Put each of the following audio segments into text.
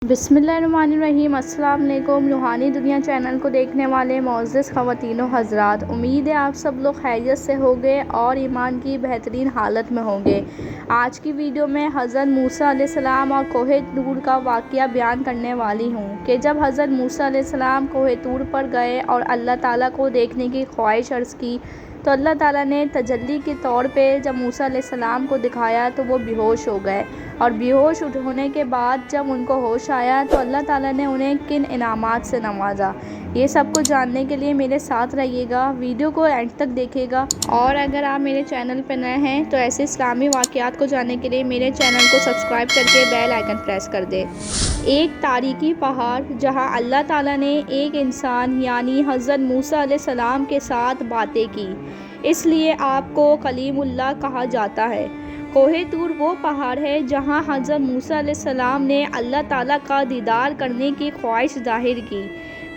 बिस्मिल्लाहिर्रहमानिर्रहीम। अस्सलाम वालेकुम। रूहानी दुनिया चैनल को देखने वाले मुअज़्ज़ज़ ख़वातीन व हज़रात, उम्मीद है आप सब लोग खैरियत से होंगे और ईमान की बेहतरीन हालत में होंगे। आज की वीडियो में हज़रत मूसा अलैहिस्सलाम और कोहे तूर का वाक़या बयान करने वाली हूँ कि जब हज़रत मूसा अलैहिस्सलाम कोहे तूर पर गए और अल्लाह ताला को देखने की ख्वाहिश अर्ज़ की तो अल्लाह ताला ने तजल्ली के तौर पे जब मूसा अलैहिस्सलाम को दिखाया तो वो बेहोश हो गए, और बेहोश होने के बाद जब उनको होश आया तो अल्लाह ताला ने उन्हें किन इनामात से नवाजा, ये सब कुछ जानने के लिए मेरे साथ रहिएगा, वीडियो को एंड तक देखिएगा। और अगर आप मेरे चैनल पर नए हैं तो ऐसे इस्लामी वाक़यात को जानने के लिए मेरे चैनल को सब्सक्राइब करके बेल आइकन प्रेस कर दें। एक तारीकी पहाड़ जहां अल्लाह ताला ने एक इंसान यानी हज़रत मूसा अलैहिस्सलाम के साथ बातें की, इसलिए आपको कलीमुल्लाह कहा जाता है। कोहे तूर वो पहाड़ है जहां हज़रत मूसा अलैहिस्सलाम ने अल्लाह ताला का दीदार करने की ख्वाहिश ज़ाहिर की,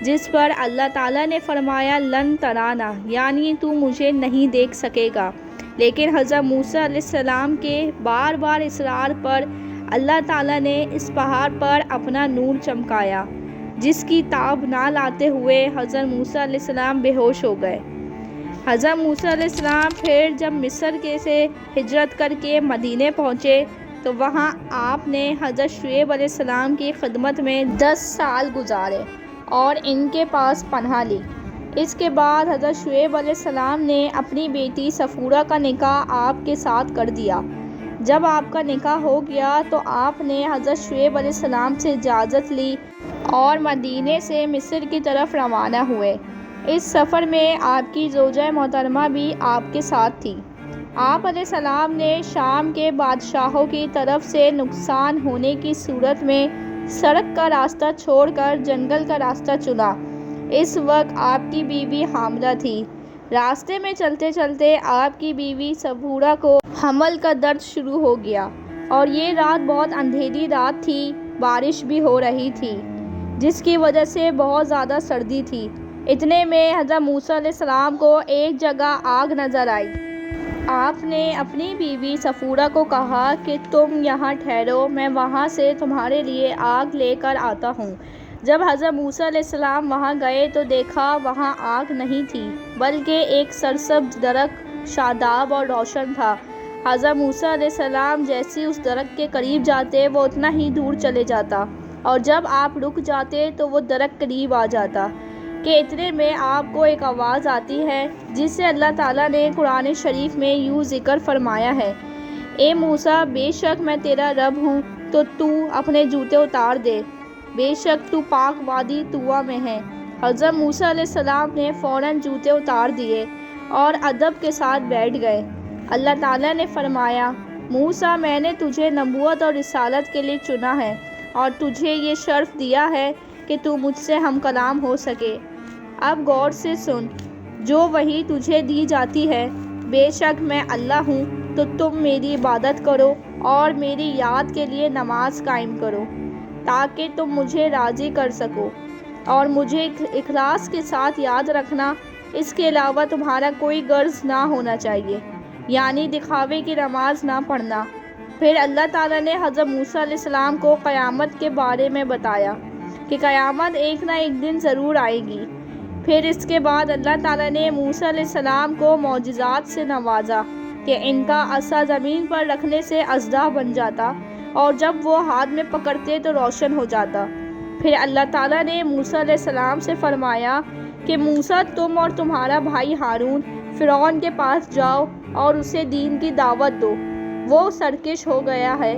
जिस पर अल्लाह ताला ने फरमाया लन तराना, यानी तू मुझे नहीं देख सकेगा। लेकिन हज़रत मूसा अलैहिस्सलाम के बार बार इसरार पर अल्लाह ताला ने इस पहाड़ पर अपना नूर चमकाया, जिसकी ताब ना लाते हुए हज़रत मूसा अलैहिस्सलाम बेहोश हो गए। हज़रत मूसा अलैहिस्सलाम फिर जब मिस्र के से हिजरत करके मदीने पहुँचे तो वहाँ आपने हज़रत शुएब अलैहिस्सलाम की खिदमत में 10 साल गुजारे और इनके पास पनाह ली। इसके बाद हज़रत शुएब अलैहिस्सलाम ने अपनी बेटी सफ़ूरा का निकाह आपके साथ कर दिया। जब आपका निकाह हो गया तो आपने हज़रत शुएब अलैहिस्सलाम से इजाज़त ली और मदीने से मिस्र की तरफ रवाना हुए। इस सफ़र में आपकी ज़ौजा मोहतरमा भी आपके साथ थी। आप अलैहिस्सलाम ने शाम के बादशाहों की तरफ से नुकसान होने की सूरत में सड़क का रास्ता छोड़कर जंगल का रास्ता चुना। इस वक्त आपकी बीवी हामिला थी। रास्ते में चलते चलते आपकी बीवी सफ़ूरा को हमल का दर्द शुरू हो गया और ये रात बहुत अंधेरी रात थी, बारिश भी हो रही थी, जिसकी वजह से बहुत ज़्यादा सर्दी थी। इतने में हज़रत मूसा अलैहिस्सलाम को एक जगह आग नज़र आई। आपने अपनी बीवी सफ़ूरा को कहा कि तुम यहाँ ठहरो, मैं वहाँ से तुम्हारे लिए आग लेकर आता हूँ। जब हज़रत मूसा अलैहिस्सलाम वहाँ गए तो देखा वहाँ आग नहीं थी, बल्कि एक सरसब्ज़ दरख्त शादाब और रोशन था। हज़रत मूसा अलैहिस्सलाम जैसे उस दरख्त के करीब जाते वो उतना ही दूर चले जाता, और जब आप रुक जाते तो वो दरख्त करीब आ जाता। कि इतने में आपको एक आवाज़ आती है जिससे अल्लाह ताला ने कुरान शरीफ में यूँ ज़िक्र फरमाया है, ए मूसा, बेशक मैं तेरा रब हूँ, तो तू अपने जूते उतार दे, बेशक तू पाक वादी तुआ में है। हज़रत मूसा अलैहिस्सलाम ने फ़ौरन जूते उतार दिए और अदब के साथ बैठ गए। अल्लाह ताला ने फरमाया, मूसा, मैंने तुझे नबूवत और रिसालत के लिए चुना है और तुझे ये शर्फ दिया है कि तू मुझसे हम कलाम हो सके। अब गौर से सुन, जो वही तुझे दी जाती है, बेशक मैं अल्लाह हूँ, तो तुम मेरी इबादत करो और मेरी याद के लिए नमाज कायम करो, ताकि तुम मुझे राज़ी कर सको और मुझे इखलास के साथ याद रखना। इसके अलावा तुम्हारा कोई गर्ज ना होना चाहिए, यानी दिखावे की नमाज ना पढ़ना। फिर अल्लाह ताला ने हज़रत मूसा अलैहिस्सलाम को क़यामत के बारे में बताया कि क़यामत एक ना एक दिन ज़रूर आएगी। फिर इसके बाद अल्लाह ताला ने मूसा अलैहिस्सलाम को मौजिज़ात से नवाजा कि इनका असा ज़मीन पर रखने से अज़दा बन जाता और जब वो हाथ में पकड़ते तो रोशन हो जाता। फिर अल्लाह ताला ने मूसा अलैहिस्सलाम से फरमाया कि मूसा, तुम और तुम्हारा भाई हारून फ़िरौन के पास जाओ और उसे दीन की दावत दो, वो सरकश हो गया है।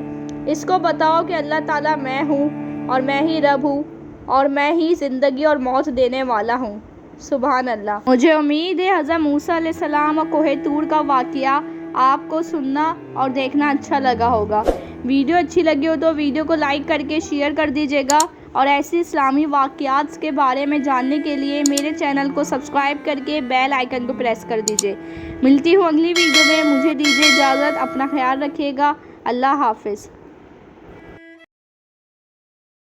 इसको बताओ कि अल्लाह ताला मैं हूँ और मैं ही रब हूँ और मैं ही ज़िंदगी और मौत देने वाला हूँ। सुभान अल्लाह। मुझे उम्मीद है हज़रत मूसा अलैहिस्सलाम और कोहे तूर का वाक़या आपको सुनना और देखना अच्छा लगा होगा। वीडियो अच्छी लगी हो तो वीडियो को लाइक करके शेयर कर दीजिएगा, और ऐसी इस्लामी वाक़यात के बारे में जानने के लिए मेरे चैनल को सब्सक्राइब करके बेल आइकन को प्रेस कर दीजिए। मिलती हूँ अगली वीडियो में, मुझे दीजिए इजाज़त, अपना ख्याल रखिएगा। अल्लाह हाफ़िज़।